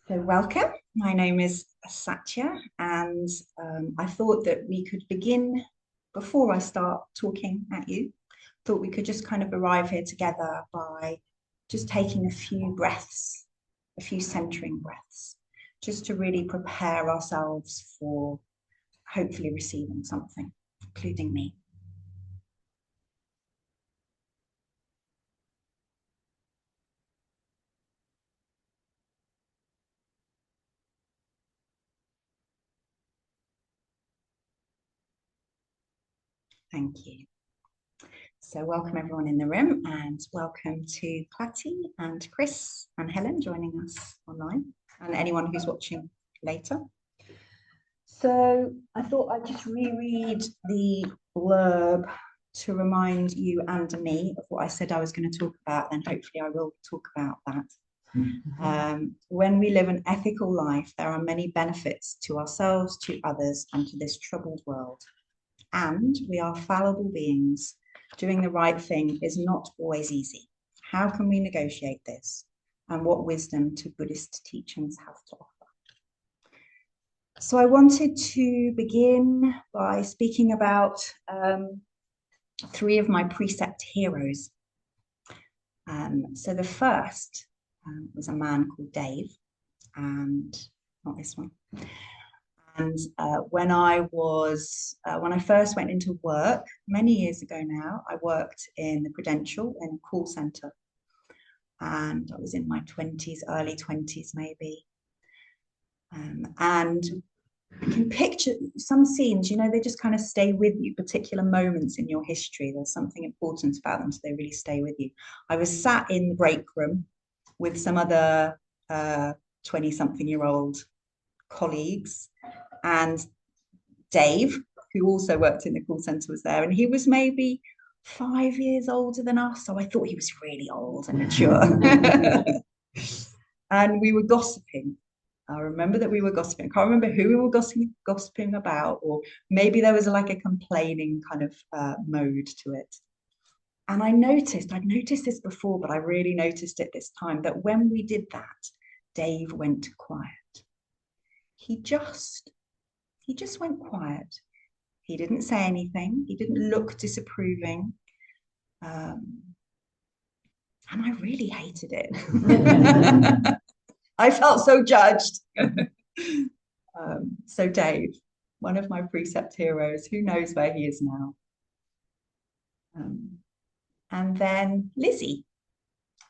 So welcome. My name is Satya, and I thought that we could begin before I start talking at you. Thought we could just kind of arrive here together by just taking a few breaths, a few centering breaths, just to really prepare ourselves for hopefully receiving something, including me. Thank you. So welcome everyone in the room, and welcome to Clatty and Chris and Helen joining us online, and anyone who's watching later. So I thought I'd just reread the blurb to remind you and me of what I said I was going to talk about, and hopefully I will talk about that. When we live an ethical life, there are many benefits to ourselves, to others, and to this troubled world. And we are fallible beings. Doing the right thing is not always easy. How can we negotiate this? And what wisdom do Buddhist teachings have to offer? So I wanted to begin by speaking about three of my precept heroes. So the first was a man called Dave, and not this one. And when I first went into work many years ago now, I worked in the Prudential in a call center, and I was in my 20s, early 20s maybe. And you can picture some scenes, they just kind of stay with you, particular moments in your history. There's something important about them, so they really stay with you. I was sat in the break room with some other 20-something-year-old colleagues, and Dave, who also worked in the call center, was there, and he was maybe 5 years older than us, so I thought he was really old and mature. And we were gossiping. I remember that we were gossiping. I can't remember who we were gossiping about, or maybe there was like a complaining kind of mode to it. And I'd noticed this before, but I really noticed it this time, that when we did that, Dave went quiet. He just went quiet. He didn't say anything. He didn't look disapproving. And I really hated it. I felt so judged. So Dave, one of my precept heroes, who knows where he is now. And then Lizzy.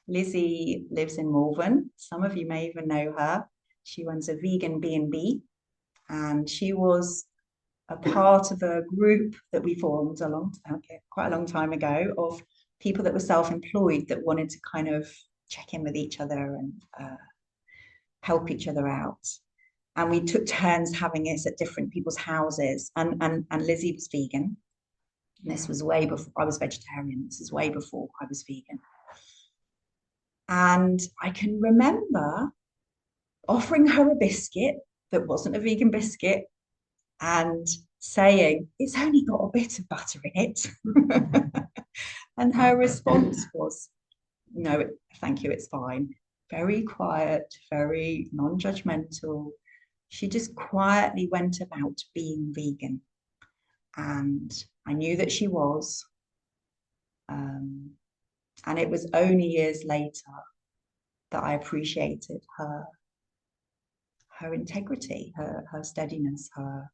Lizzy lives in Malvern. Some of you may even know her. She runs a vegan B&B, and she was a part of a group that we formed quite a long time ago, of people that were self-employed that wanted to kind of check in with each other and help each other out. And we took turns having it at different people's houses. And Lizzy was vegan. And this was way before I was vegetarian. This is way before I was vegan. And I can remember offering her a biscuit that wasn't a vegan biscuit and saying, "It's only got a bit of butter in it." And her response was, "No, thank you, it's fine." Very quiet, very non-judgmental. She just quietly went about being vegan. And I knew that she was. And it was only years later that I appreciated her integrity, her steadiness, her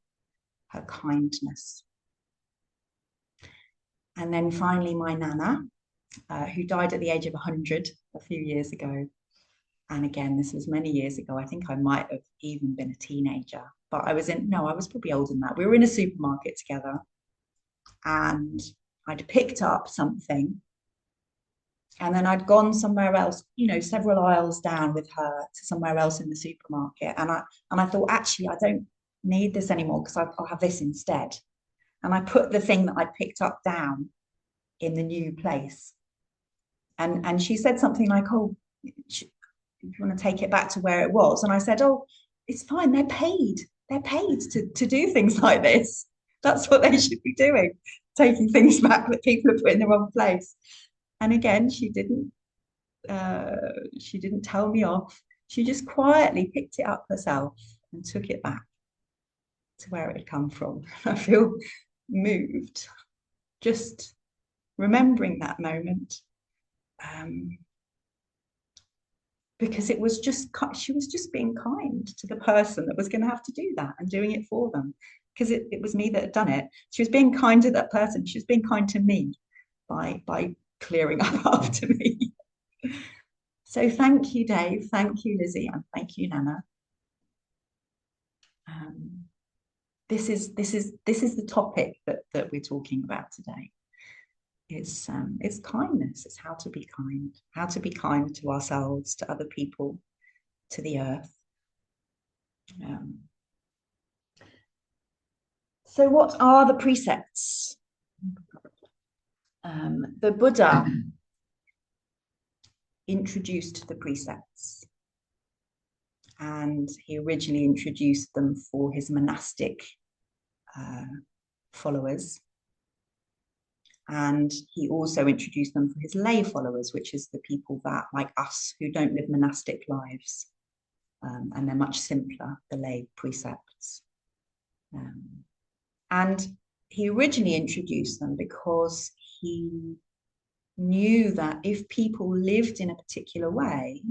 kindness. And then finally, my Nana, who died at the age of 100 a few years ago. And again, this was many years ago. I think I might have even been a teenager, but I was probably older than that. We were in a supermarket together, and I'd picked up something, and then I'd gone somewhere else, several aisles down with her to somewhere else in the supermarket. And I thought, actually, I don't need this anymore, because I'll have this instead. And I put the thing that I'd picked up down in the new place. And she said something like, "Oh, if you want to take it back to where it was." And I said, "Oh, it's fine. They're paid. They're paid to do things like this. That's what they should be doing, taking things back that people have put in the wrong place." And again, she didn't tell me off. She just quietly picked it up herself and took it back to where it had come from. I feel moved just remembering that moment, because it was just, she was just being kind to the person that was going to have to do that and doing it for them, because it was me that had done it. She was being kind to that person. She was being kind to me by clearing up after me. So thank you, Dave. Thank you, Lizzy, and thank you, Nana. This is the topic that we're talking about today. It's kindness. It's how to be kind to ourselves, to other people, to the earth. So what are the precepts? The Buddha introduced the precepts, and he originally introduced them for his monastic followers, and he also introduced them for his lay followers, which is the people that, like us, who don't live monastic lives, and they're much simpler, the lay precepts. And he originally introduced them because he knew that if people lived in a particular way,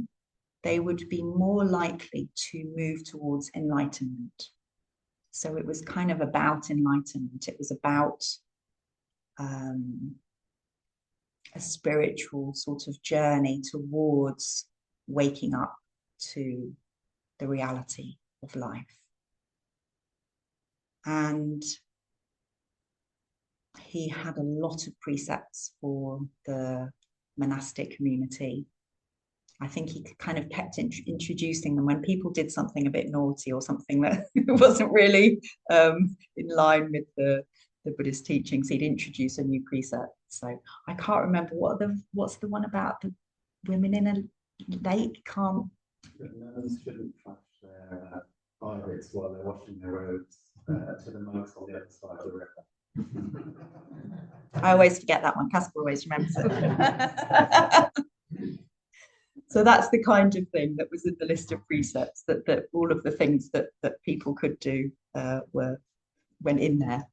they would be more likely to move towards enlightenment. So it was kind of about enlightenment. It was about a spiritual sort of journey towards waking up to the reality of life. And he had a lot of precepts for the monastic community. I think he kind of kept introducing them when people did something a bit naughty or something that wasn't really in line with the Buddhist teachings. He'd introduce a new precept. So I can't remember what's the one about the women in a lake can't. Nuns shouldn't touch their idols while they're washing their robes to the monks on the other side of the river. I always forget that one. Casper always remembers it. So that's the kind of thing that was in the list of precepts, that all of the things that people could do went in there.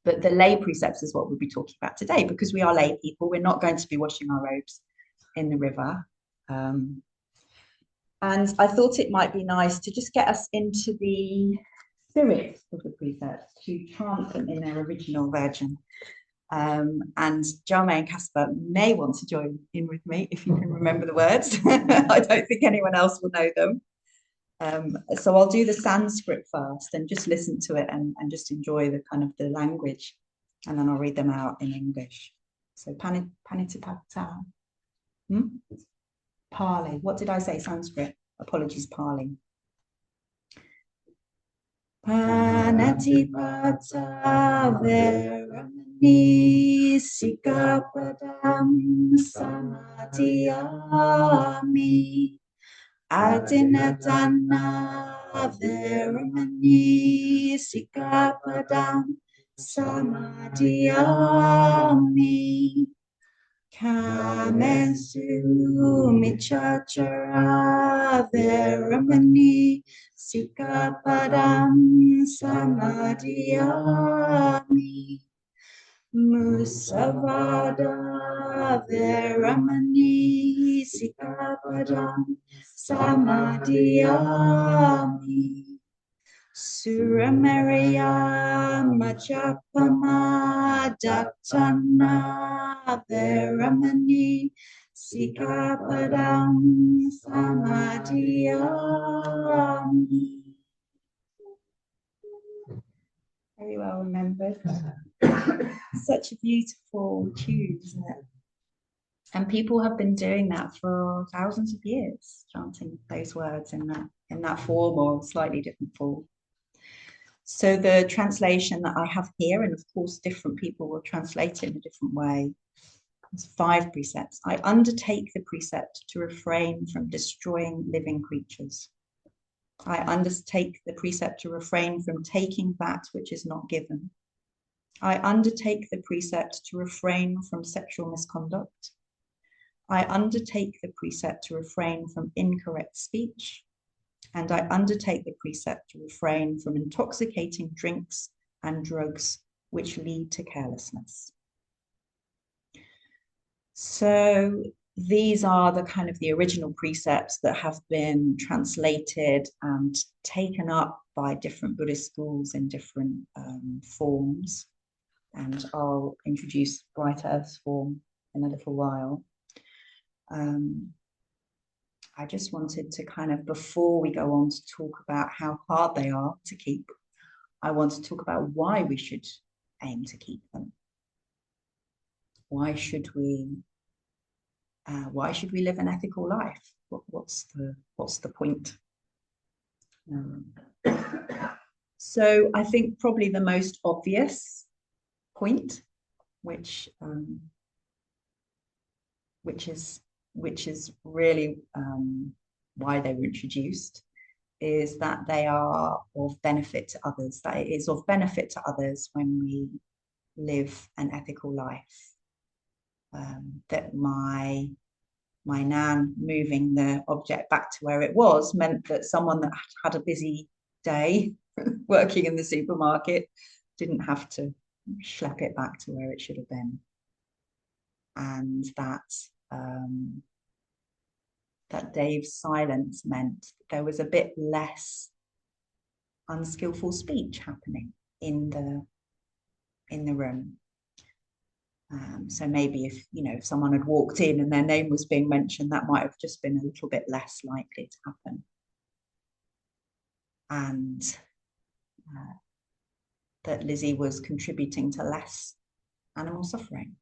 But the lay precepts is what we'll be talking about today, because we are lay people. We're not going to be washing our robes in the river. And I thought it might be nice to just get us into the spirit of the precepts, to chant them in their original version. And Jame and Casper may want to join in with me if you can remember the words. I don't think anyone else will know them. So I'll do the Sanskrit first and just listen to it and just enjoy the kind of the language, and then I'll read them out in English. So Panitipata. Pali. What did I say? Sanskrit. Apologies, Pali. Panatipata veramani sikapadam samadhiyami adinatana veramani sikapadam samadhiyami kamesu michachara veramani sikapadam samadhiyami musavada veramani sikapadam samadhiyami suramarya machapama daktana veramani sikapadam samadhiyami. Very well remembered. Such a beautiful tune, isn't it? And people have been doing that for thousands of years, chanting those words in that form or slightly different form. So the translation that I have here, and of course different people will translate it in a different way, is 5 precepts. I undertake the precept to refrain from destroying living creatures. I undertake the precept to refrain from taking that which is not given. I undertake the precept to refrain from sexual misconduct. I undertake the precept to refrain from incorrect speech, and I undertake the precept to refrain from intoxicating drinks and drugs which lead to carelessness. So these are the kind of the original precepts that have been translated and taken up by different Buddhist schools in different forms. And I'll introduce Bright Earth's form in a little while. I just wanted to kind of, before we go on to talk about how hard they are to keep, I want to talk about why we should aim to keep them. Why should we live an ethical life? What's the point? So I think probably the most obvious point, which is really why they were introduced, is that they are of benefit to others. That it is of benefit to others when we live an ethical life. That my nan moving the object back to where it was meant that someone that had a busy day working in the supermarket didn't have to schlep it back to where it should have been. And that Dave's silence meant there was a bit less unskillful speech happening in the room. So maybe if someone had walked in and their name was being mentioned, that might have just been a little bit less likely to happen. And that Lizzy was contributing to less animal suffering.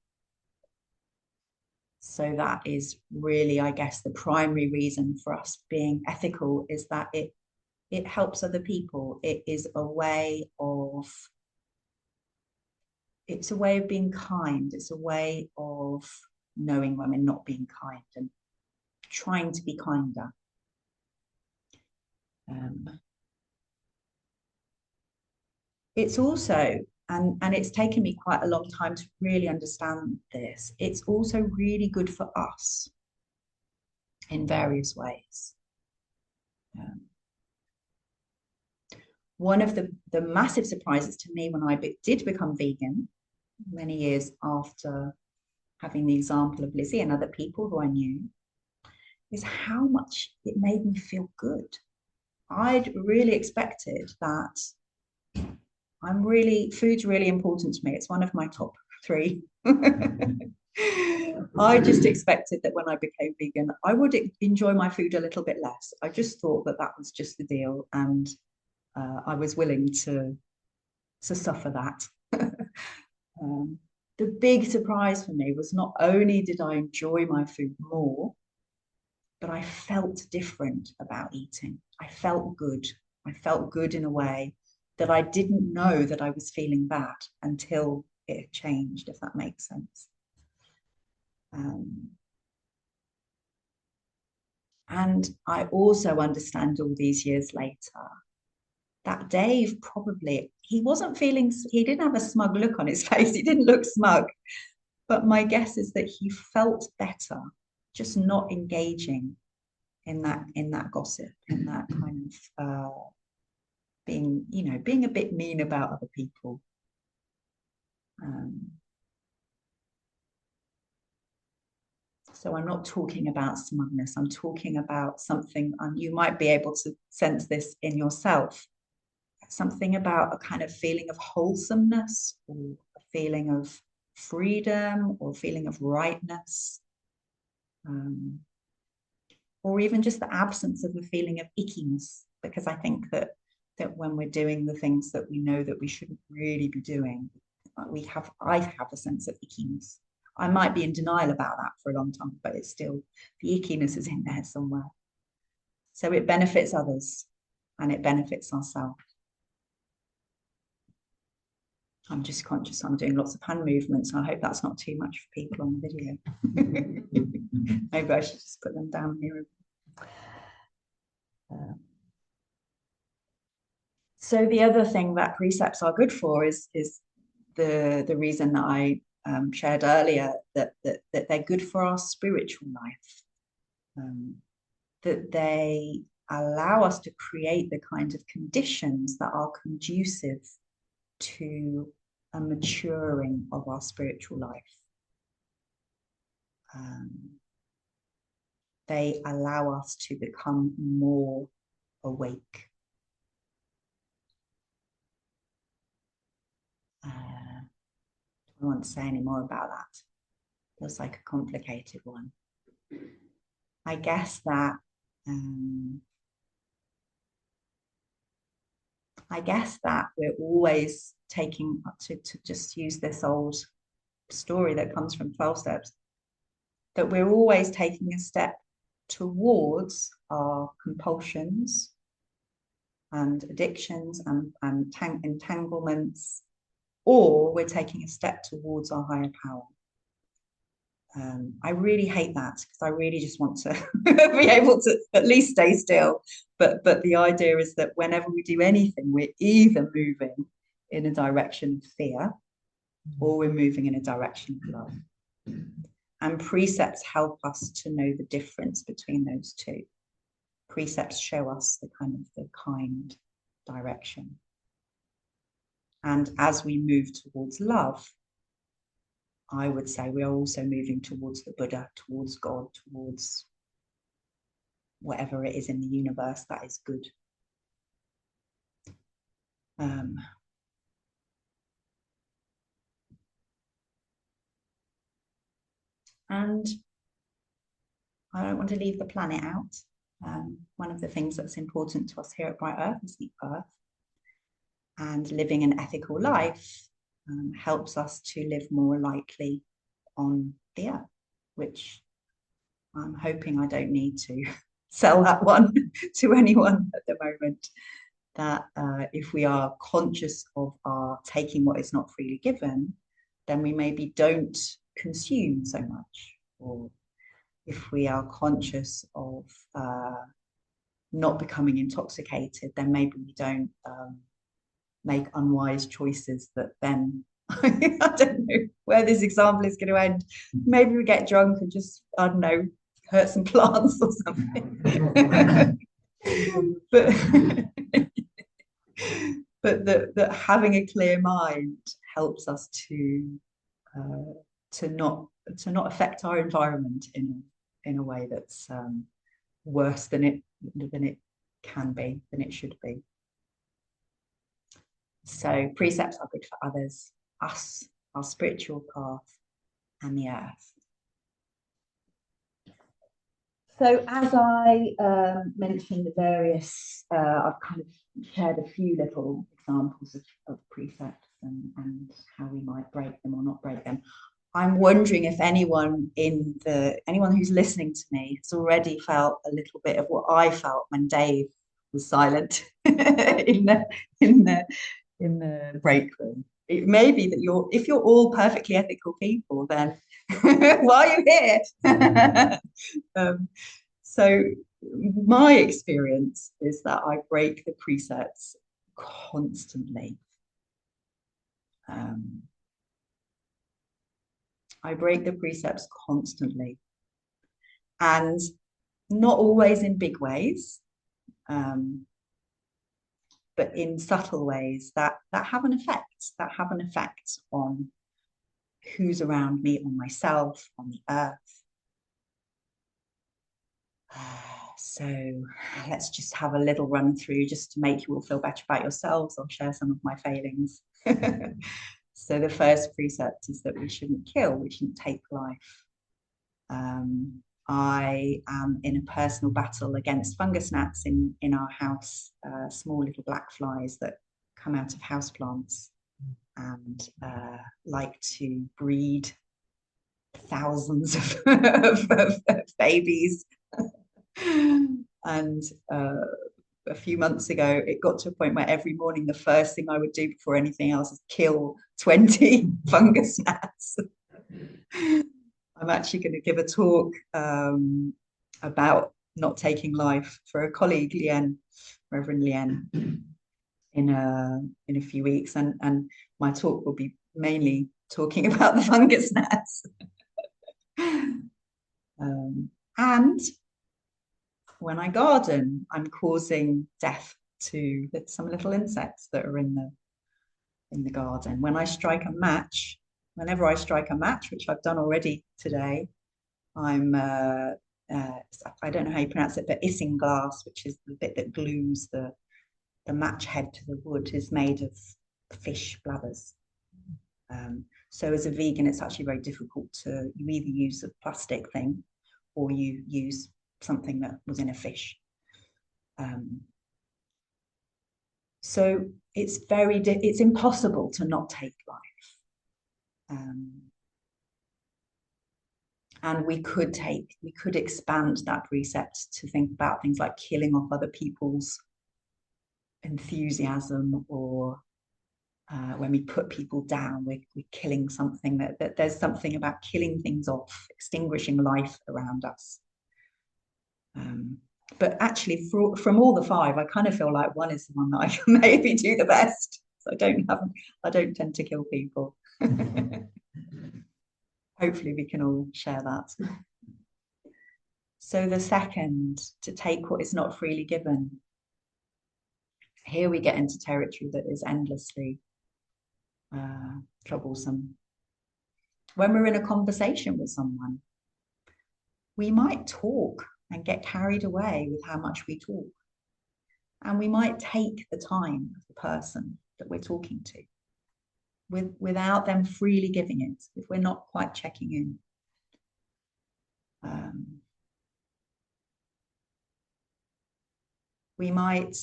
So that is really, I guess, the primary reason for us being ethical, is that it helps other people. It is a way of being kind. It's a way of knowing when we're not being kind and trying to be kinder. It's also, and it's taken me quite a long time to really understand this, it's also really good for us in various ways. One of the massive surprises to me when I did become vegan, many years after having the example of Lizzy and other people who I knew, is how much it made me feel good. I'd really expected that food's really important to me. It's one of my top 3. I just expected that when I became vegan, I would enjoy my food a little bit less. I just thought that was just the deal, and I was willing to suffer that. The big surprise for me was not only did I enjoy my food more, but I felt different about eating. I felt good. I felt good in a way that I didn't know that I was feeling bad until it had changed, if that makes sense. And I also understand all these years later that Dave he didn't have a smug look on his face. He didn't look smug. But my guess is that he felt better just not engaging in that gossip, in that kind of being a bit mean about other people. So I'm not talking about smugness. I'm talking about something, and you might be able to sense this in yourself, something about a kind of feeling of wholesomeness, or a feeling of freedom, or a feeling of rightness, or even just the absence of a feeling of ickiness, because I think that when we're doing the things that we know that we shouldn't really be doing, I have a sense of ickiness. I might be in denial about that for a long time, but it's still, the ickiness is in there somewhere. So it benefits others and it benefits ourselves. I'm just conscious I'm doing lots of hand movements. I hope that's not too much for people on the video. Maybe I should just put them down here. So the other thing that precepts are good for is the reason that I shared earlier, that they're good for our spiritual life, that they allow us to create the kind of conditions that are conducive to a maturing of our spiritual life. They allow us to become more awake. I don't want to say any more about that. Feels like a complicated one. I guess that we're always taking, to just use this old story that comes from 12 steps, that we're always taking a step towards our compulsions and addictions and entanglements, or we're taking a step towards our higher power. I really hate that, because I really just want to be able to at least stay still. But the idea is that whenever we do anything, we're either moving in a direction of fear, or we're moving in a direction of love. And precepts help us to know the difference between those two. Precepts show us the kind direction. And as we move towards love, I would say we are also moving towards the Buddha, towards God, towards whatever it is in the universe that is good. And I don't want to leave the planet out. One of the things that's important to us here at Bright Earth is the earth. And living an ethical life helps us to live more lightly on the earth, which I'm hoping I don't need to sell that one to anyone at the moment. That if we are conscious of our taking what is not freely given, then we maybe don't consume so much. Or if we are conscious of not becoming intoxicated, then maybe we don't make unwise choices that then I don't know where this example is going to end. Maybe we get drunk and just, I don't know, hurt some plants or something. but that having a clear mind helps us to not affect our environment in a way that's worse than it can be, than it should be. So precepts are good for others, us, our spiritual path, and the earth. So as I mentioned the various, I've kind of shared a few little examples of precepts and how we might break them or not break them. I'm wondering if anyone who's listening to me has already felt a little bit of what I felt when Dave was silent in the break room. It may be that if you're all perfectly ethical people, then why are you here? So my experience is that I break the precepts constantly. I break the precepts constantly, and not always in big ways, but in subtle ways that have an effect on who's around me, on myself, on the earth. So let's just have a little run through just to make you all feel better about yourselves. I'll share some of my failings. So the first precept is that we shouldn't kill, we shouldn't take life. I am in a personal battle against fungus gnats in our house, small little black flies that come out of houseplants and like to breed thousands of babies. And a few months ago, it got to a point where every morning the first thing I would do before anything else is kill 20 fungus gnats. I'm actually going to give a talk about not taking life for a colleague, Reverend Lien, in a few weeks, and my talk will be mainly talking about the fungus gnats. And when I garden, I'm causing death to some little insects that are in the garden. When I strike a match, whenever I strike a match, which I've done already today, I'm I don't know how you pronounce it, but isinglass, which is the bit that glues the match head to the wood, is made of fish bladders. So as a vegan, it's actually very difficult to, you either use a plastic thing or you use something that was in a fish. So it's impossible to not take life. And we could expand that precept to think about things like killing off other people's enthusiasm, or when we put people down, we're killing something. That there's something about killing things off, extinguishing life around us. But actually, from all the five, I kind of feel like one is the one that I can maybe do the best. So I don't tend to kill people. Hopefully we can all share that. So the second, to take what is not freely given. Here we get into territory that is endlessly troublesome. When we're in a conversation with someone, we might talk and get carried away with how much we talk. And we might take the time of the person that we're talking to without them freely giving it, if we're not quite checking in. We might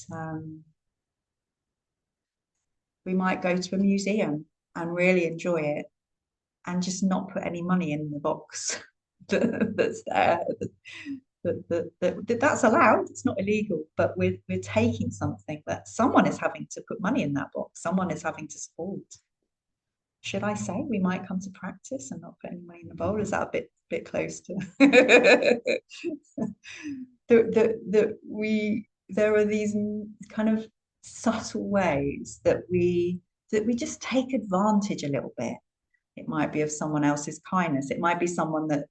go to a museum and really enjoy it and just not put any money in the box that's there. That's allowed, it's not illegal, but we're taking something that someone is having to put money in that box, someone is having to support. Should I say we might come to practice and not put any money in the bowl? Is that a bit close to there are these kind of subtle ways that we just take advantage a little bit. It might be of someone else's kindness. It might be someone that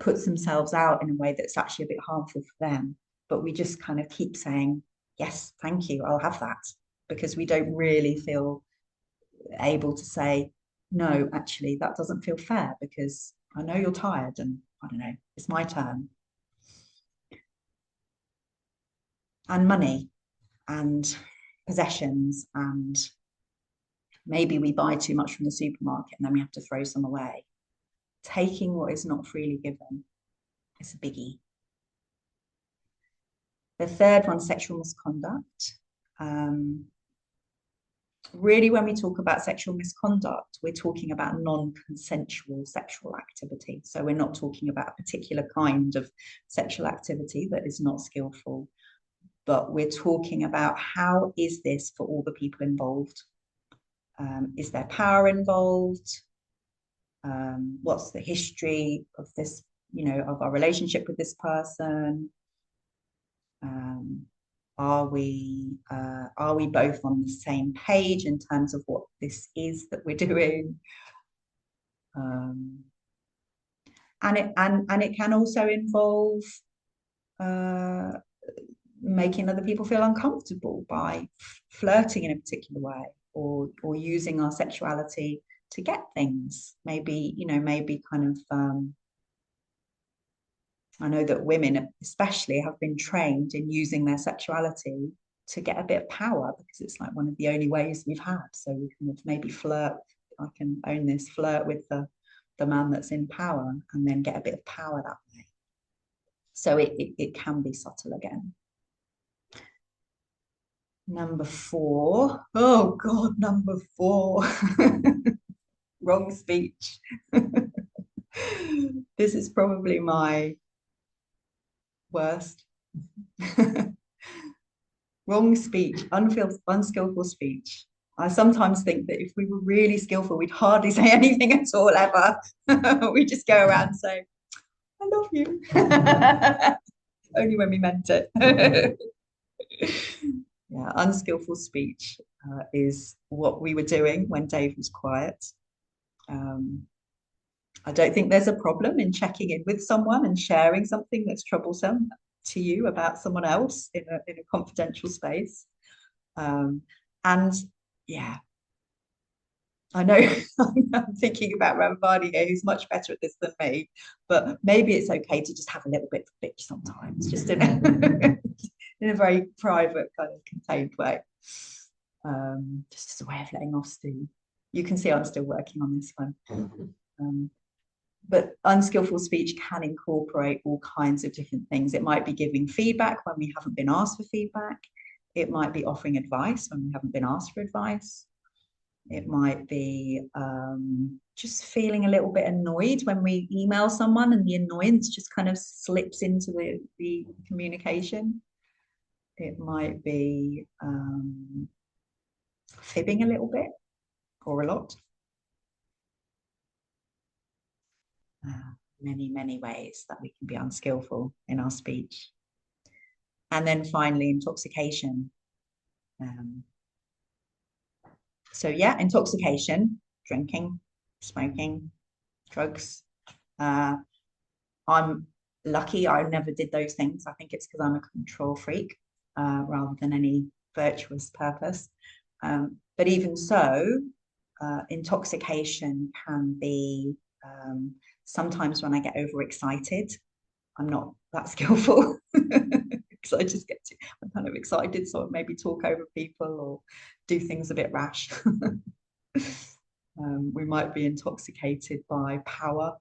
puts themselves out in a way that's actually a bit harmful for them. But we just kind of keep saying, yes, thank you, I'll have that. Because we don't really feel able to say, no, actually, that doesn't feel fair because I know you're tired and I don't know, it's my turn. And money and possessions, and maybe we buy too much from the supermarket and then we have to throw some away. Taking what is not freely given is a biggie. The third one, sexual misconduct. Really, when we talk about sexual misconduct, we're talking about non-consensual sexual activity. So we're not talking about a particular kind of sexual activity that is not skillful, but we're talking about how is this for all the people involved? Is there power involved? What's the history of this, of our relationship with this person? Are we both on the same page in terms of what this is that we're doing? And it can also involve making other people feel uncomfortable by flirting in a particular way, or using our sexuality to get things. Maybe kind of I know that women especially have been trained in using their sexuality to get a bit of power, because it's like one of the only ways we've had. So we can maybe flirt, I can own this, flirt with the man that's in power and then get a bit of power that way. So it can be subtle again. Number 4. Oh God, number 4. Wrong speech. This is probably my worst. Wrong speech, unskillful speech. I sometimes think that if we were really skillful, we'd hardly say anything at all ever. We just go around saying, I love you. Only when we meant it. Yeah, unskillful speech is what we were doing when Dave was quiet. I don't think there's a problem in checking in with someone and sharing something that's troublesome to you about someone else in a confidential space. And yeah, I know I'm thinking about Ramvani here, who's much better at this than me, but maybe it's okay to just have a little bit of bitch sometimes, just in a very private, kind of contained way. Just as a way of letting off steam. You can see I'm still working on this one. But unskillful speech can incorporate all kinds of different things. It might be giving feedback when we haven't been asked for feedback. It might be offering advice when we haven't been asked for advice. It might be just feeling a little bit annoyed when we email someone and the annoyance just kind of slips into the communication. It might be fibbing a little bit or a lot. Many ways that we can be unskillful in our speech. And then finally, intoxication. So yeah, intoxication, drinking, smoking, drugs. I'm lucky I never did those things. I think it's because I'm a control freak rather than any virtuous purpose. But even so, intoxication can be sometimes when I get overexcited, I'm not that skillful because I just I'm kind of excited, so I maybe talk over people or do things a bit rash. We might be intoxicated by power.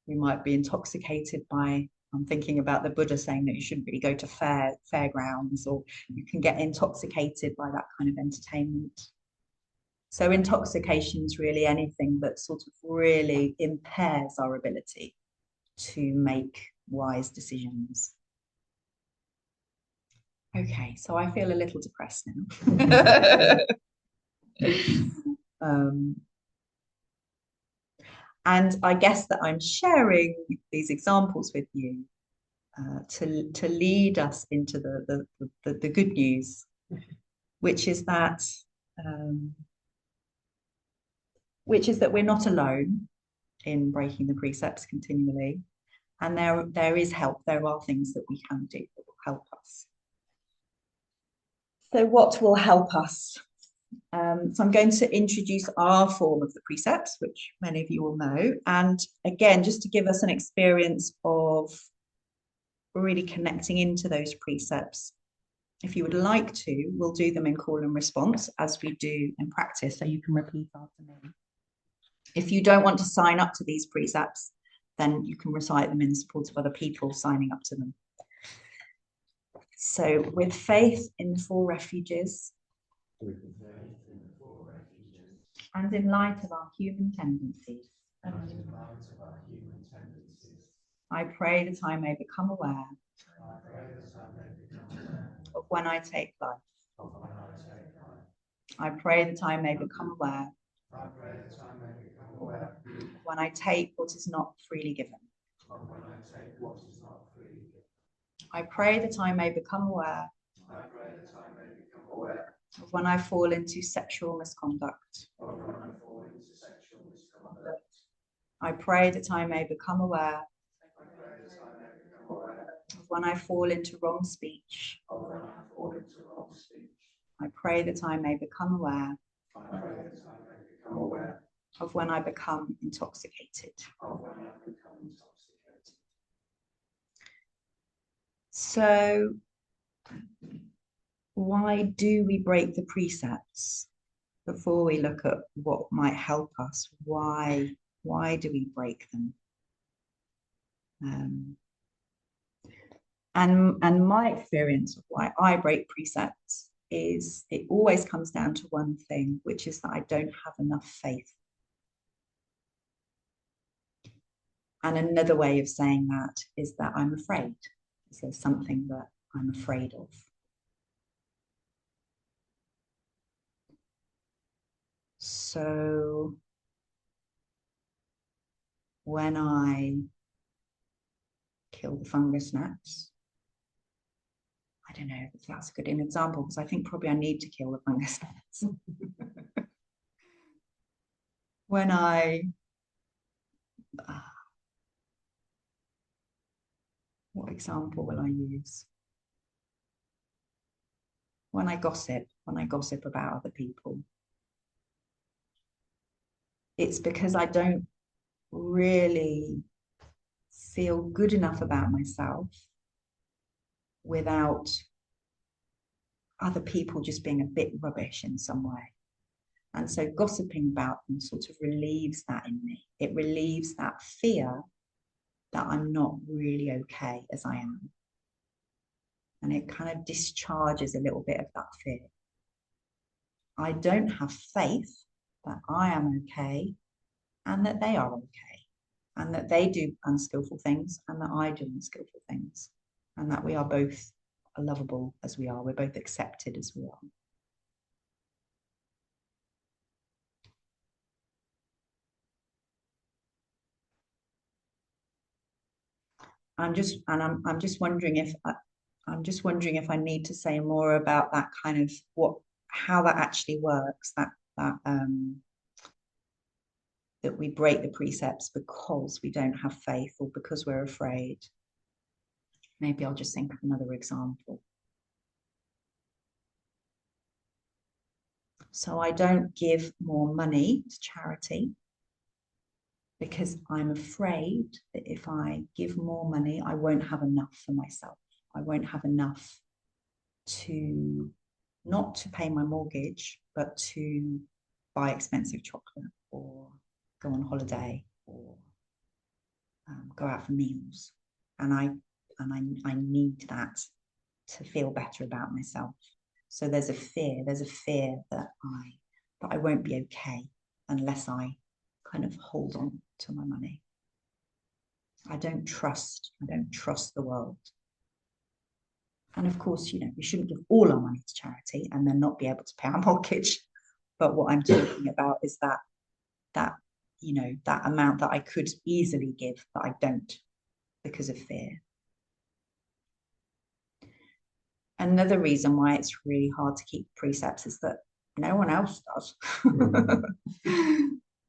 We might be intoxicated by, I'm thinking about the Buddha saying that you shouldn't really go to fairgrounds, or you can get intoxicated by that kind of entertainment. So intoxication is really anything that sort of really impairs our ability to make wise decisions. Okay, so I feel a little depressed now. And I guess that I'm sharing these examples with you to lead us into the good news, which is that we're not alone in breaking the precepts continually, and there is help. There are things that we can do that will help us. So what will help us? So I'm going to introduce our form of the precepts, which many of you will know. And again, just to give us an experience of really connecting into those precepts. If you would like to, we'll do them in call and response as we do in practice, so you can repeat after me. If you don't want to sign up to these precepts, then you can recite them in support of other people signing up to them. So, with faith in the four refuges, and in light of our human tendencies, I pray that I may become aware of when I take life. I pray that I may become aware of when I take what is not freely given. I pray that I may become aware of when I fall into sexual misconduct. I pray that I may become aware of when I fall into wrong speech. I pray that I may become aware of when I become intoxicated. So, why do we break the precepts? Before we look at what might help us, why do we break them? And my experience of why I break precepts is it always comes down to one thing, which is that I don't have enough faith. And another way of saying that is that I'm afraid. So there's something that I'm afraid of. So when I kill the fungus gnats, I don't know if that's a good example, because I think probably I need to kill the fungus gnats. when I, what example will I use? When I gossip about other people, it's because I don't really feel good enough about myself without other people just being a bit rubbish in some way. And so gossiping about them sort of relieves that in me. It relieves that fear that I'm not really okay as I am. And it kind of discharges a little bit of that fear. I don't have faith that I am okay and that they are okay and that they do unskillful things and that I do unskillful things and that we are both lovable as we are. We're both accepted as we are. I'm just wondering if I need to say more about that kind of how that actually works, that we break the precepts because we don't have faith or because we're afraid. Maybe I'll just think of another example. So I don't give more money to charity because I'm afraid that if I give more money, I won't have enough for myself. I won't have enough not to pay my mortgage, but to buy expensive chocolate or go on holiday or go out for meals. And I need that to feel better about myself. So there's a fear that I won't be okay unless I kind of hold on to my money. I don't trust the world. And of course, we shouldn't give all our money to charity and then not be able to pay our mortgage. But what I'm talking about is that amount that I could easily give that I don't because of fear. Another reason why it's really hard to keep precepts is that no one else does.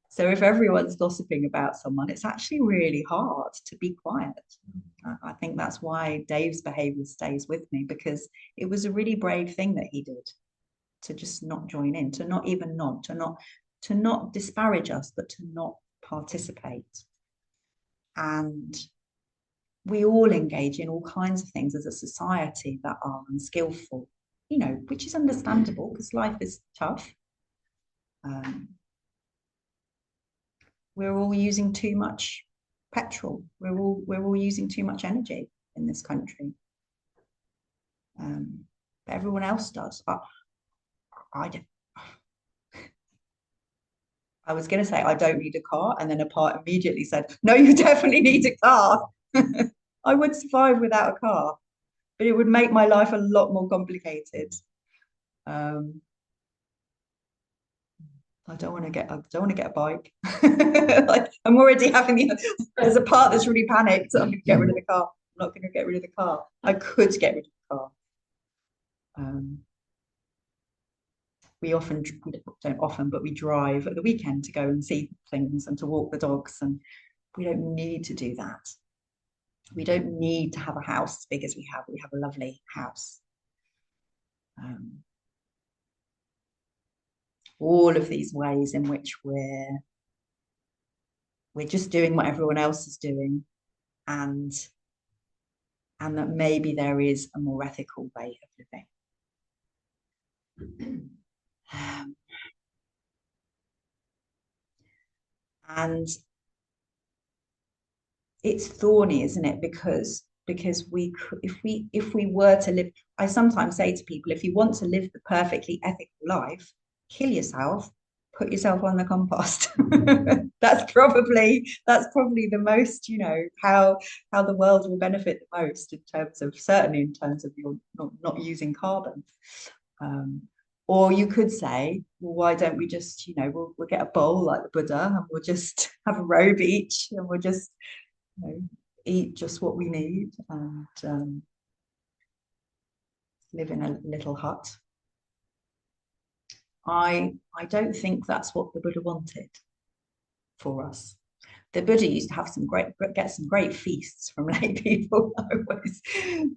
So if everyone's gossiping about someone, it's actually really hard to be quiet. I think that's why Dave's behavior stays with me, because it was a really brave thing that he did, to just not join in, to not even nod, to not disparage us, but to not participate. And we all engage in all kinds of things as a society that are unskillful, which is understandable because life is tough. We're all using too much petrol. We're all using too much energy in this country. But everyone else does. I don't. I was going to say I don't need a car, and then a part immediately said, "No, you definitely need a car." I would survive without a car, but it would make my life a lot more complicated. I don't want to get a bike. Like, I'm already having there's a part that's really panicked. So I'm going to get rid of the car. I'm not going to get rid of the car. I could get rid of the car. We don't often, but we drive at the weekend to go and see things and to walk the dogs, and we don't need to do that. We don't need to have a house as big as we have. We have a lovely house. All of these ways in which we're just doing what everyone else is doing, and that maybe there is a more ethical way of living. And it's thorny, isn't it? Because if we were to live, I sometimes say to people, if you want to live the perfectly ethical life, kill yourself, put yourself on the compost. That's probably the most, how the world will benefit the most certainly in terms of your not using carbon. Or you could say, well, why don't we just, we'll get a bowl like the Buddha, and we'll just have a robe each, and we'll just eat just what we need, and live in a little hut. I don't think that's what the Buddha wanted. for us. The Buddha used to have get some great feasts from lay people.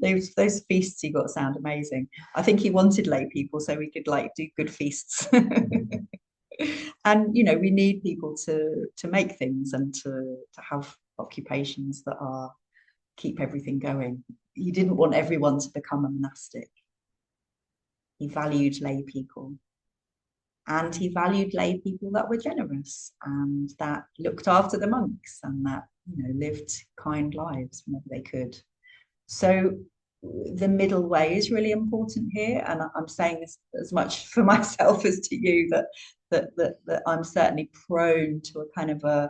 Those feasts he got sound amazing. I think he wanted lay people so we could like do good feasts. And we need people to make things and to have occupations that are keep everything going. He didn't want everyone to become a monastic. He valued lay people. And he valued lay people that were generous and that looked after the monks and that lived kind lives whenever they could. So the middle way is really important here, and I'm saying this as much for myself as to you, that I'm certainly prone to a kind of a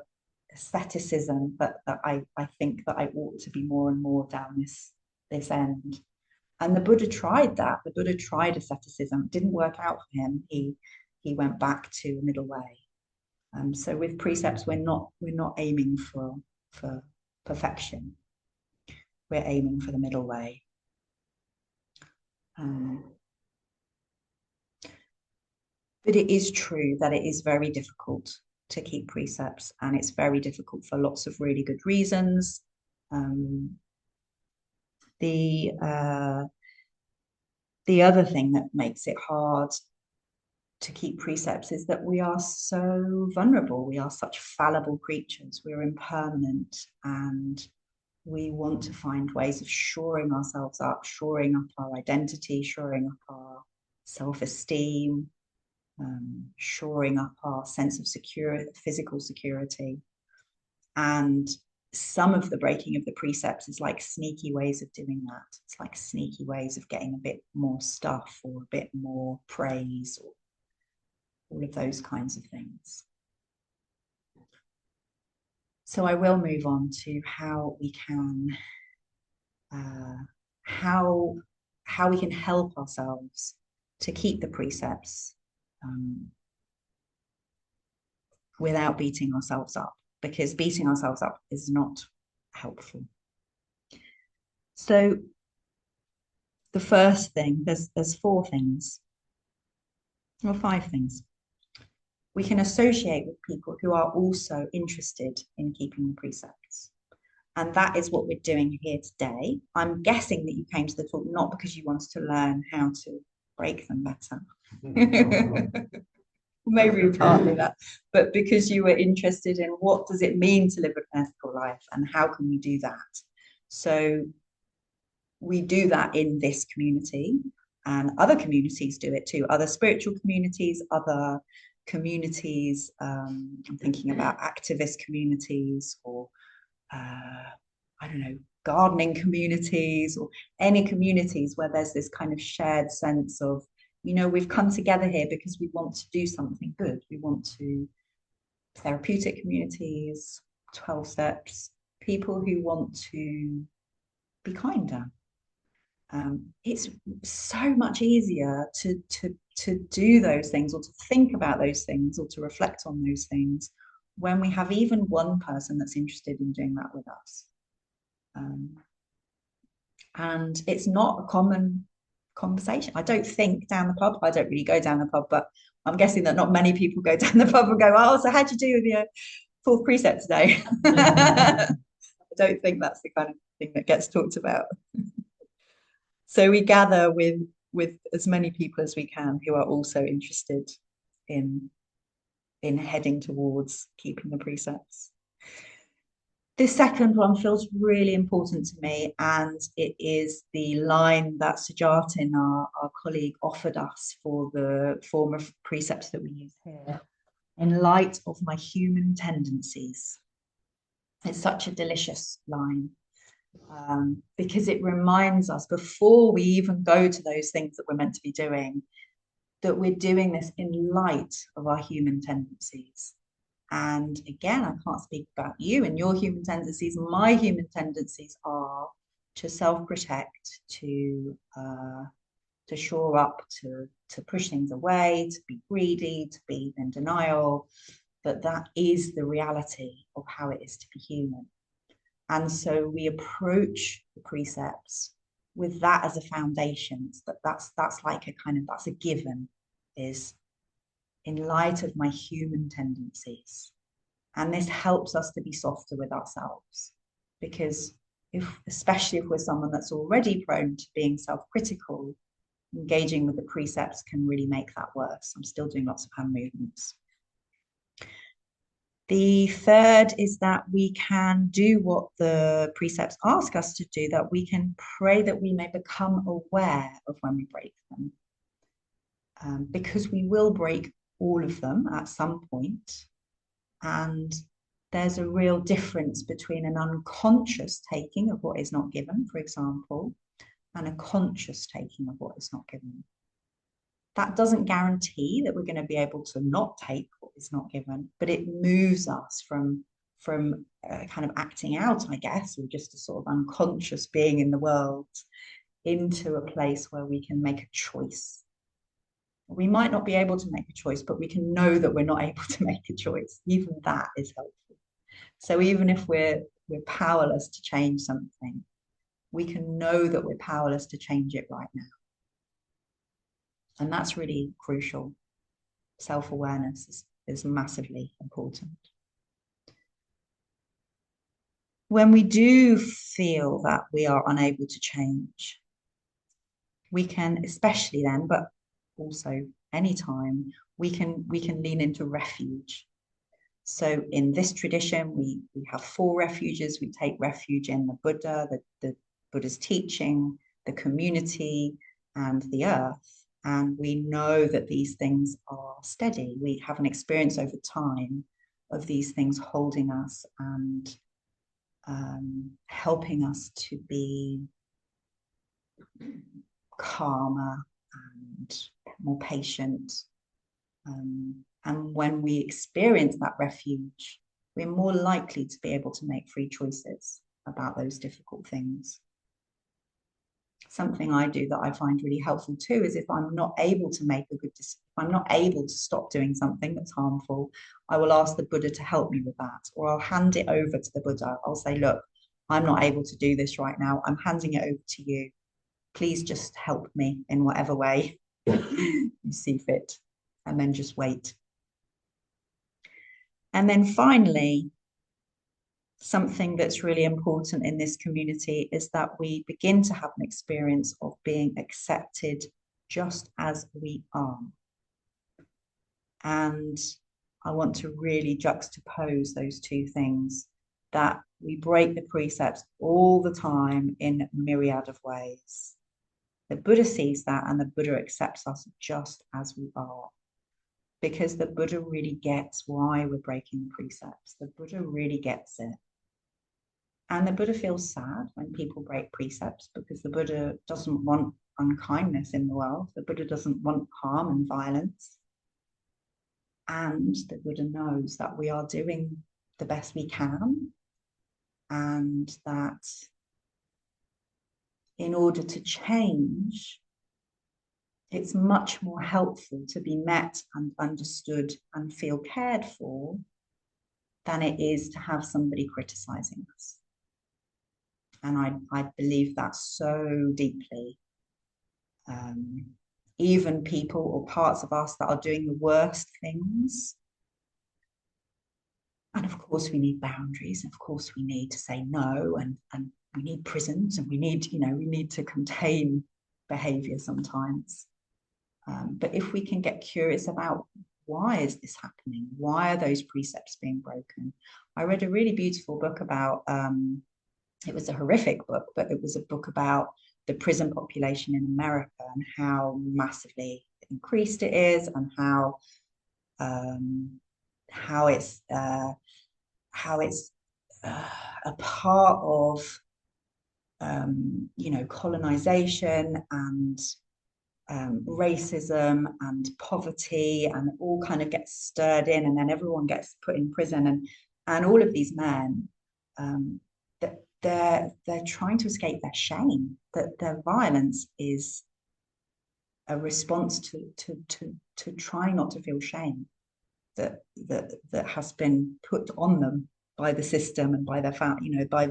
asceticism, but that I think that I ought to be more and more down this end. And the Buddha tried that. The Buddha tried asceticism. It didn't work out for him. He went back to a middle way. So with precepts, we're not aiming for perfection. We're aiming for the middle way. But it is true that it is very difficult to keep precepts, and it's very difficult for lots of really good reasons. The other thing that makes it hard to keep precepts is that we are so vulnerable. We are such fallible creatures. We're impermanent, and we want to find ways of shoring ourselves up, shoring up our identity, shoring up our self-esteem, shoring up our sense of security, physical security. And some of the breaking of the precepts is like sneaky ways of doing that. It's like sneaky ways of getting a bit more stuff or a bit more praise or all of those kinds of things. So I will move on to how we can how we can help ourselves to keep the precepts without beating ourselves up, because beating ourselves up is not helpful. So the first thing, there's 4 things, or 5 things. We can associate with people who are also interested in keeping the precepts. And that is what we're doing here today. I'm guessing that you came to the talk not because you wanted to learn how to break them better. Maybe partly that, but because you were interested in what does it mean to live an ethical life and how can we do that. So we do that in this community, and other communities do it too, other spiritual communities, other communities, I'm thinking about activist communities, or I don't know, gardening communities, or any communities where there's this kind of shared sense of, we've come together here because we want to do something good. We want to, therapeutic communities, 12 steps, people who want to be kinder. It's so much easier to do those things, or to think about those things, or to reflect on those things when we have even one person that's interested in doing that with us. And it's not a common conversation. I don't think down the pub. I don't really go down the pub, but I'm guessing that not many people go down the pub and go, oh, so how'd you do with your 4th precept today? I don't think that's the kind of thing that gets talked about. So we gather with as many people as we can who are also interested in heading towards keeping the precepts. The second one feels really important to me, and it is the line that Sujatin, our colleague, offered us for the form of precepts that we use here. In light of my human tendencies. It's such a delicious line, because it reminds us, before we even go to those things that we're meant to be doing, that we're doing this in light of our human tendencies. And again, I can't speak about you and your human tendencies. My human tendencies are to self-protect, to shore up, to push things away, to be greedy, to be in denial. But that is the reality of how it is to be human. And so we approach the precepts with that as a foundation. That's like a kind of, that's a given, is in light of my human tendencies. And this helps us to be softer with ourselves, because especially if we're someone that's already prone to being self-critical, engaging with the precepts can really make that worse. I'm still doing lots of hand movements. The third is that we can do what the precepts ask us to do, that we can pray that we may become aware of when we break them. Because we will break all of them at some point. And there's a real difference between an unconscious taking of what is not given, for example, and a conscious taking of what is not given. That doesn't guarantee that we're going to be able to not take what is not given, but it moves us from kind of acting out, I guess, or just a sort of unconscious being in the world, into a place where we can make a choice. We might not be able to make a choice, but we can know that we're not able to make a choice. Even that is helpful. So even if we're powerless to change something, we can know that we're powerless to change it right now. And that's really crucial. Self-awareness is massively important. When we do feel that we are unable to change, we can, especially then, but also anytime, we can lean into refuge. So in this tradition, we have 4 refuges. We take refuge in the Buddha, the Buddha's teaching, the community, and the earth. And we know that these things are steady. We have an experience over time of these things holding us and helping us to be calmer and more patient. And when we experience that refuge, we're more likely to be able to make free choices about those difficult things. Something I do that I find really helpful too is if I'm not able to make a good decision, if I'm not able to stop doing something that's harmful, I will ask the Buddha to help me with that, or I'll hand it over to the Buddha. I'll say, look, I'm not able to do this right now. I'm handing it over to you. Please just help me in whatever way you see fit, and then just wait. And then finally, something that's really important in this community is that we begin to have an experience of being accepted just as we are. And I want to really juxtapose those two things, that we break the precepts all the time in myriad of ways. The Buddha sees that, and the Buddha accepts us just as we are. Because the Buddha really gets why we're breaking the precepts. The Buddha really gets it. And the Buddha feels sad when people break precepts, because the Buddha doesn't want unkindness in the world. The Buddha doesn't want harm and violence. And the Buddha knows that we are doing the best we can, and that in order to change, it's much more helpful to be met and understood and feel cared for than it is to have somebody criticizing us. And I believe that so deeply. Even people or parts of us that are doing the worst things. And of course, we need boundaries. Of course, we need to say no, and we need prisons, and we need to contain behavior sometimes. But if we can get curious about why is this happening? Why are those precepts being broken? I read a really beautiful book about, it was a horrific book, but it was a book about the prison population in America and how massively increased it is, and how it's a part of colonization and racism and poverty, and all kind of gets stirred in, and then everyone gets put in prison, and all of these men, that they're trying to escape their shame, that their violence is a response to try not to feel shame that has been put on them by the system and by by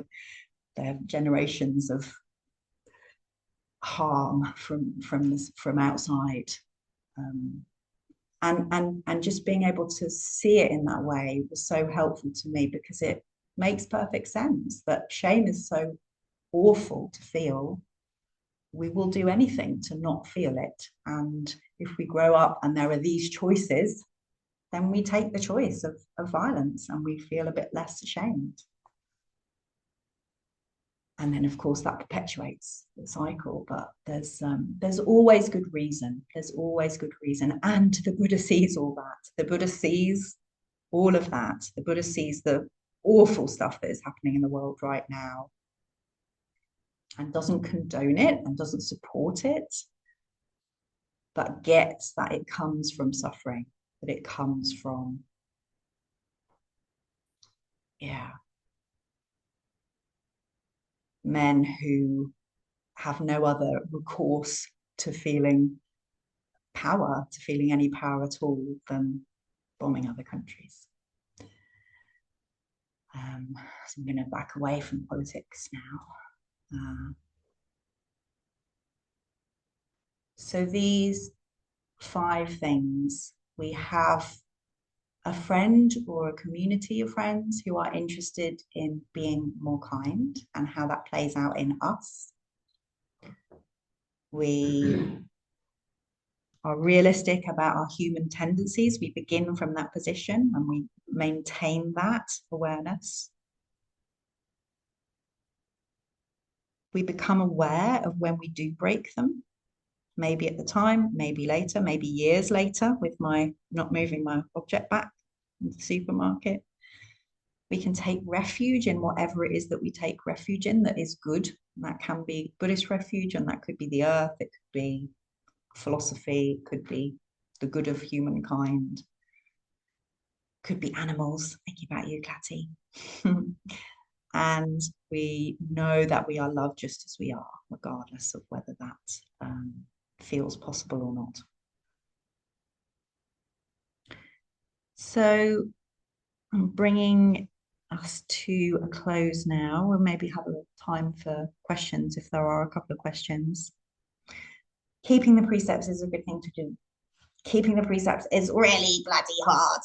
their generations of harm from outside. And just being able to see it in that way was so helpful to me, because it makes perfect sense that shame is so awful to feel. We will do anything to not feel it. And if we grow up and there are these choices, then we take the choice of violence and we feel a bit less ashamed. And then, of course, that perpetuates the cycle. But there's always good reason. There's always good reason. And the Buddha sees all that. The Buddha sees all of that. The Buddha sees the awful stuff that is happening in the world right now, and doesn't condone it and doesn't support it, but gets that it comes from suffering, that it comes from, men who have no other recourse to feeling power, to feeling any power at all, than bombing other countries. So I'm going to back away from politics now. So these 5 things, we have a friend or a community of friends who are interested in being more kind and how that plays out in us. We are realistic about our human tendencies. We begin from that position and we maintain that awareness. We become aware of when we do break them, maybe at the time, maybe later, maybe years later, with my not moving my object back in the supermarket. We can take refuge in whatever it is that we take refuge in that is good. And that can be Buddhist refuge, and that could be the earth, it could be philosophy, it could be the good of humankind, could be animals. Thinking about you, Catty. And we know that we are loved just as we are, regardless of whether that feels possible or not. So I'm bringing us to a close now. We'll maybe have a little time for questions if there are a couple of questions. Keeping the precepts is a good thing to do. Keeping the precepts is really bloody hard.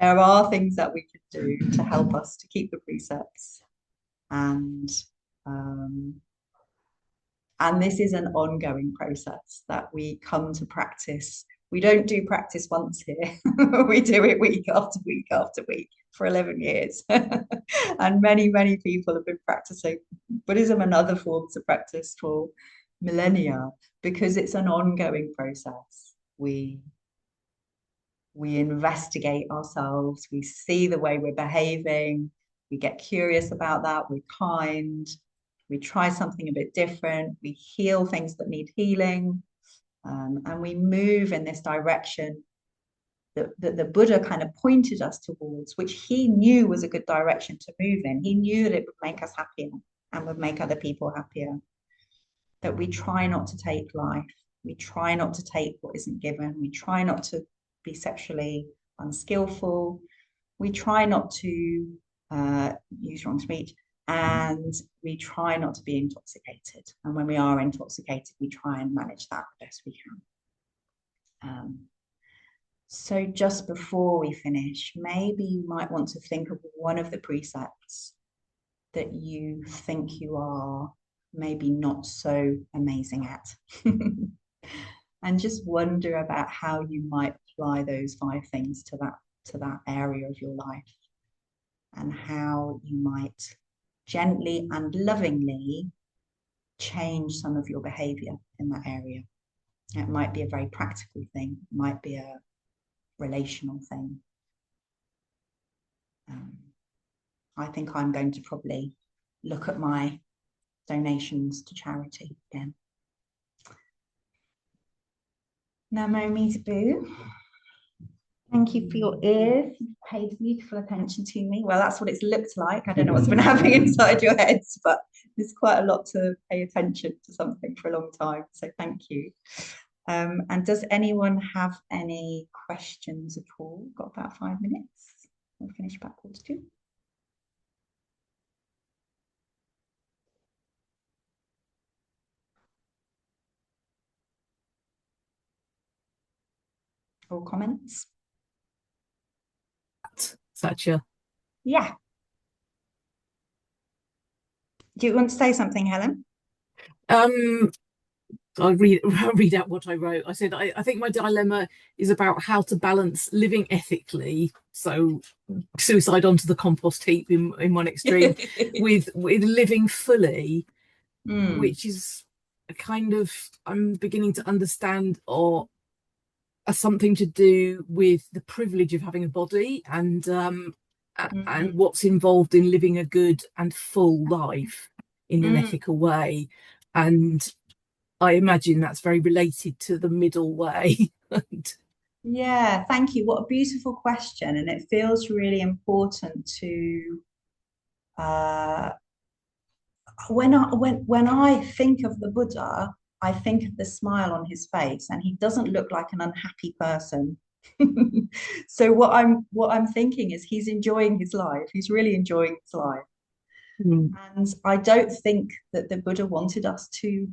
There are things that we could do to help us to keep the precepts. And this is an ongoing process that we come to practice. We don't do practice once here. We do it week after week after week for 11 years. And many, many people have been practicing Buddhism and other forms of practice for millennia, because it's an ongoing process. We investigate ourselves, we see the way we're behaving, we get curious about that, we're kind, we try something a bit different, we heal things that need healing, and we move in this direction that the Buddha kind of pointed us towards, which he knew was a good direction to move in. He knew that it would make us happier and would make other people happier. That we try not to take life, we try not to take what isn't given, we try not to be sexually unskillful, we try not to use wrong speech, and we try not to be intoxicated. And when we are intoxicated, we try and manage that the best we can. So just before we finish, maybe you might want to think of one of the precepts that you think you are maybe not so amazing at. And just wonder about how you might apply those 5 things to that area of your life, and how you might gently and lovingly change some of your behavior in that area. It might be a very practical thing, it might be a relational thing. I think I'm going to probably look at my donations to charity again. Namo Meet Boo. Thank you for your ears. You've paid beautiful attention to me. Well, that's what it's looked like. I don't know what's been happening inside your heads, but there's quite a lot to pay attention to something for a long time. So thank you. And does anyone have any questions at all? Got about 5 minutes. We'll finish backwards too. or comments? Satya. Yeah. Do you want to say something, Helen? I'll read out what I wrote. I said, I think my dilemma is about how to balance living ethically, so suicide onto the compost heap in one extreme, with living fully, which is a kind of, I'm beginning to understand, or something to do with the privilege of having a body, and what's involved in living a good and full life in an ethical way. And I imagine that's very related to the middle way. Yeah, thank you. What a beautiful question. And it feels really important to when I think of the Buddha, I think of the smile on his face, and he doesn't look like an unhappy person. So what I'm thinking is he's enjoying his life. He's really enjoying his life. And I don't think that the Buddha wanted us to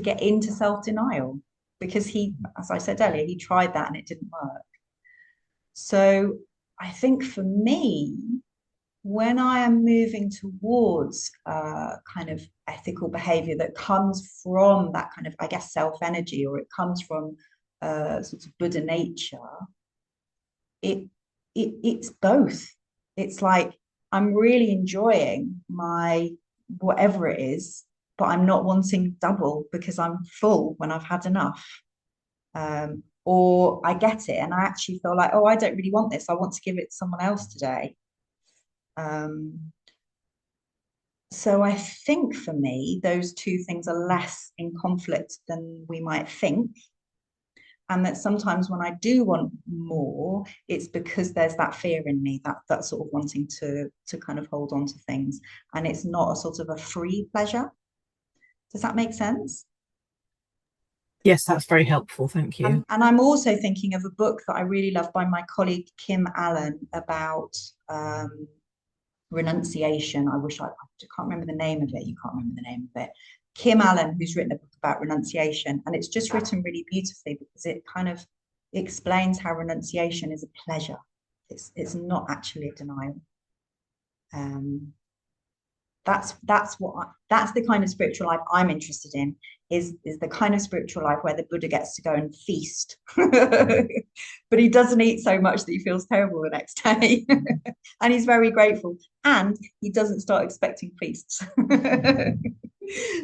get into self-denial, because he, as I said earlier, he tried that and it didn't work. So I think for me, when I am moving towards kind of ethical behavior that comes from that kind of, I guess, self-energy, or it comes from sort of Buddha nature, it's both. It's like I'm really enjoying my whatever it is, but I'm not wanting double because I'm full when I've had enough. Or I get it and I actually feel like, oh, I don't really want this. I want to give it to someone else today. So I think for me, those two things are less in conflict than we might think. And that sometimes when I do want more, it's because there's that fear in me, that sort of wanting to kind of hold on to things. And it's not a sort of a free pleasure. Does that make sense? Yes, that's very helpful. Thank you. And I'm also thinking of a book that I really love by my colleague Kim Allen about renunciation. I can't remember the name of it. You can't remember the name of it. Kim Allen, who's written a book about renunciation, and it's just written really beautifully because it kind of explains how renunciation is a pleasure. It's not actually a denial. That's the kind of spiritual life I'm interested in, is the kind of spiritual life where the Buddha gets to go and feast, but he doesn't eat so much that he feels terrible the next day, and he's very grateful, and he doesn't start expecting feasts.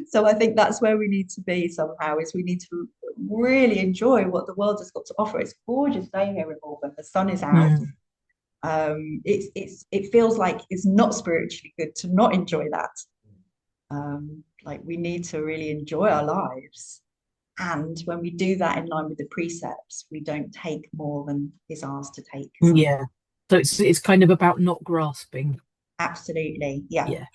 So I think that's where we need to be somehow, is we need to really enjoy what the world has got to offer. It's a gorgeous day here in Melbourne. The sun is out. It feels like it's not spiritually good to not enjoy that. Like we need to really enjoy our lives, and when we do that in line with the precepts, we don't take more than is ours to take. Yeah, so it's kind of about not grasping. Absolutely. Yeah.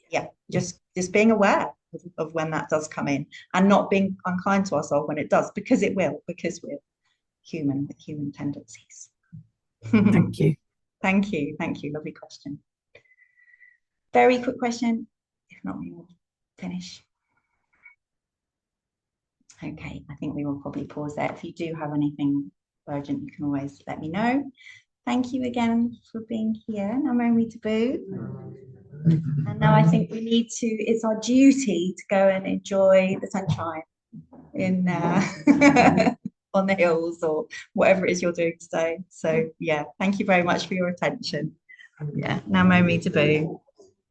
Just being aware of when that does come in, and not being unkind to ourselves when it does, because it will, because we're human with human tendencies. Thank you. Thank you. Lovely question. Very quick question. If not, we will finish. Okay, I think we will probably pause there. If you do have anything urgent, you can always let me know. Thank you again for being here. Namomi Taboo. And now I think we need to, it's our duty to go and enjoy the sunshine in on the hills, or whatever it is you're doing today. So yeah, thank you very much for your attention. Yeah, Namomi Taboo.